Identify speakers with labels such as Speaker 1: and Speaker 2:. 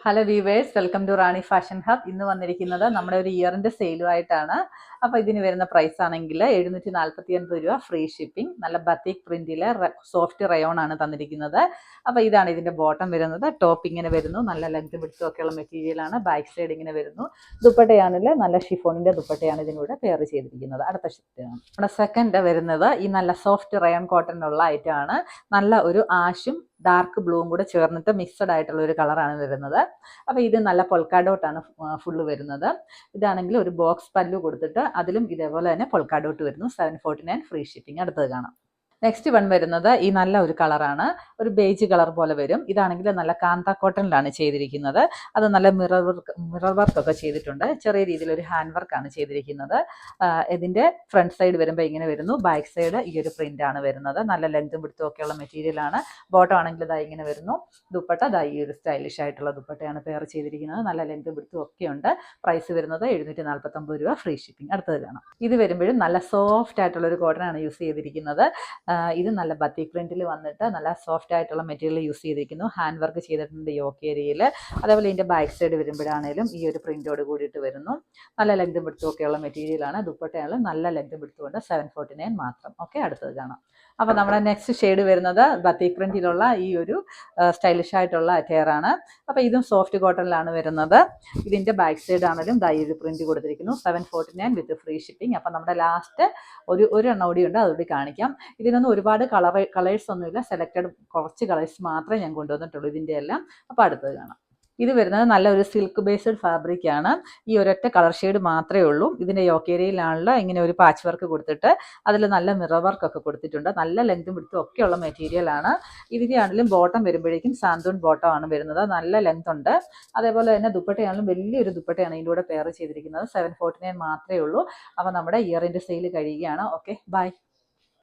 Speaker 1: Hello viewers, welcome to Rani fashion hub. ഇന്ന് വന്നിരിക്കുന്നത് നമ്മുടെ ഒരു ഇയറിന്റെ സെയിലുമായിട്ടാണ്. അപ്പോൾ ഇതിന് വരുന്ന പ്രൈസ് ആണെങ്കിൽ 749 രൂപ, ഫ്രീ ഷിപ്പിംഗ്. നല്ല ബത്തിക് പ്രിന്റിലെ സോഫ്റ്റ് റയോൺ ആണ് തന്നിരിക്കുന്നത്. അപ്പോൾ ഇതാണ് ഇതിന്റെ ബോട്ടം വരുന്നത്. ടോപ്പ് ഇങ്ങനെ വരുന്നു, നല്ല ലെങ്ത് വിഡ്ത്തും ഒക്കെയുള്ള മെറ്റീരിയലാണ്. ബാക്ക് സൈഡ് ഇങ്ങനെ വരുന്നു. ദുപ്പട്ടയാണെങ്കിൽ നല്ല ഷിഫോണിന്റെ ദുപ്പട്ടയാണ് ഇതിനൂടെ പെയർ ചെയ്തിരിക്കുന്നത്. അടുത്ത ഷിഫ്റ്റാണ് നമ്മുടെ സെക്കൻഡ് വരുന്നത്. ഈ നല്ല സോഫ്റ്റ് റയോൺ കോട്ടണിലുള്ള ഐറ്റം ആണ്. നല്ല ഒരു ആഷും ഡാർക്ക് ബ്ലൂവും കൂടെ ചേർന്നിട്ട് മിക്സഡ് ആയിട്ടുള്ള ഒരു കളറാണ് വരുന്നത്. അപ്പോൾ ഇത് നല്ല പൊൾക്കാഡോട്ടാണ് ഫുള്ള് വരുന്നത്. ഇതാണെങ്കിൽ ഒരു ബോക്സ് പല്ലു കൊടുത്തിട്ട് അതിലും ഇതേപോലെ തന്നെ പൊൾക്കാഡോട്ട് വരുന്നു. 749 ഫ്രീ ഷിപ്പിംഗ്. അടുത്തത് കാണാം. നെക്സ്റ്റ് വൺ വരുന്നത് ഈ നല്ല ഒരു കളറാണ്. ഒരു ബേജ് കളർ പോലെ വരും. ഇതാണെങ്കിൽ നല്ല കാന്ത കോട്ടണിലാണ് ചെയ്തിരിക്കുന്നത്. അത് നല്ല മിറർ വർക്ക് ഒക്കെ ചെയ്തിട്ടുണ്ട്. ചെറിയ രീതിയിൽ ഒരു ഹാൻഡ് വർക്കാണ് ചെയ്തിരിക്കുന്നത്. ഇതിന്റെ ഫ്രണ്ട് സൈഡ് വരുമ്പോൾ ഇങ്ങനെ വരുന്നു. ബാക്ക് സൈഡ് ഈ ഒരു പ്രിന്റ് ആണ് വരുന്നത്. നല്ല ലെങ്തും വിഡ്ത്തും ഒക്കെയുള്ള മെറ്റീരിയൽ ആണ്. ബോട്ടം ആണെങ്കിൽ ഇതാ ഇങ്ങനെ വരുന്നു. ദുപ്പട്ട ദാ ഈ ഒരു സ്റ്റൈലിഷ് ആയിട്ടുള്ള ദുപ്പട്ടയാണ് പെയർ ചെയ്തിരിക്കുന്നത്. നല്ല ലെങ്തും വിഡ്ത്തും ഒക്കെ ഉണ്ട്. പ്രൈസ് വരുന്നത് 749 രൂപ, ഫ്രീ ഷിപ്പിംഗ്. അടുത്തത് കാണാം. ഇത് വരുമ്പോഴും നല്ല സോഫ്റ്റ് ആയിട്ടുള്ള ഒരു കോട്ടൺ ആണ് യൂസ് ചെയ്തിരിക്കുന്നത്. ഇത് നല്ല ബത്തിക് പ്രിന്റിൽ വന്നിട്ട് നല്ല സോഫ്റ്റ് ആയിട്ടുള്ള മെറ്റീരിയൽ യൂസ് ചെയ്തിരിക്കുന്നു. ഹാൻഡ് വർക്ക് ചെയ്തിട്ടുണ്ട് യോക്ക് ഏരിയയിൽ. അതേപോലെ ഇതിന്റെ ബാക്ക് സൈഡ് വരുമ്പോഴാണേലും ഈ ഒരു പ്രിന്റോട് കൂടിയിട്ട് വരുന്നു. നല്ല ലെങ്തും വിഡ്ത്തും ഒക്കെയുള്ള മെറ്റീരിയലാണ്. ദുപ്പട്ടയാണെങ്കിലും നല്ല ലെങ്തും വിഡ്ത്തും ഉണ്ട്. 749 മാത്രം. ഓക്കെ, അടുത്തത് കാണാം. അപ്പോൾ നമ്മുടെ നെക്സ്റ്റ് ഷെയ്ഡ് വരുന്നത് ബത്തിക് പ്രിന്റിലുള്ള ഈ ഒരു സ്റ്റൈലിഷ് ആയിട്ടുള്ള അറ്റയറാണ്. അപ്പോൾ ഇതും സോഫ്റ്റ് കോട്ടണിലാണ് വരുന്നത്. ഇതിന്റെ ബാക്ക് സൈഡ് ആണെങ്കിലും ദാ ഈ ഒരു പ്രിന്റ് കൊടുത്തിരിക്കുന്നു. 749 വിത്ത് ഫ്രീ ഷിപ്പിംഗ്. അപ്പം നമ്മുടെ ലാസ്റ്റ് ഒരു എണ്ണം കൂടി ഉണ്ട്, അതുകൂടി കാണിക്കാം. ഇതിനൊന്നും ഒരുപാട് കളേഴ്സ് ഒന്നുമില്ല. സെലക്റ്റഡ് കുറച്ച് കളേഴ്സ് മാത്രമേ ഞാൻ കൊണ്ടുവന്നിട്ടുള്ളൂ ഇതിൻ്റെ എല്ലാം. അപ്പോൾ അടുത്തത് കാണാം. ഇത് വരുന്നത് നല്ല ഒരു സിൽക്ക് ബേസ്ഡ് ഫാബ്രിക് ആണ്. ഈ ഒരൊറ്റ കളർ ഷെയ്ഡ് മാത്രമേ ഉള്ളൂ. ഇതിൻ്റെ യോക്ക് ഏരിയയിലാണല്ലോ ഇങ്ങനെ ഒരു പാച്ച് വർക്ക് കൊടുത്തിട്ട് അതിൽ നല്ല മിറർ വർക്ക് ഒക്കെ കൊടുത്തിട്ടുണ്ട്. നല്ല ലെങ്തും വിഡ്ത്തും ഒക്കെയുള്ള മെറ്റീരിയൽ ആണ്. ഇതിൻ്റെ ആണെങ്കിലും ബോട്ടം വരുമ്പോഴേക്കും സാന്തൂൺ ബോട്ടം ആണ് വരുന്നത്. നല്ല ലെങ്ത് ഉണ്ട്. അതേപോലെ തന്നെ ദുപ്പട്ടയാണെങ്കിലും വലിയൊരു ദുപ്പട്ടയാണ് ഇതിൻ്റെ കൂടെ പെയർ ചെയ്തിരിക്കുന്നത്. 749 മാത്രമേ ഉള്ളൂ. അപ്പോൾ നമ്മുടെ ഇയറിൻ്റെ സെയിൽ കഴിയുകയാണ്. Okay, by.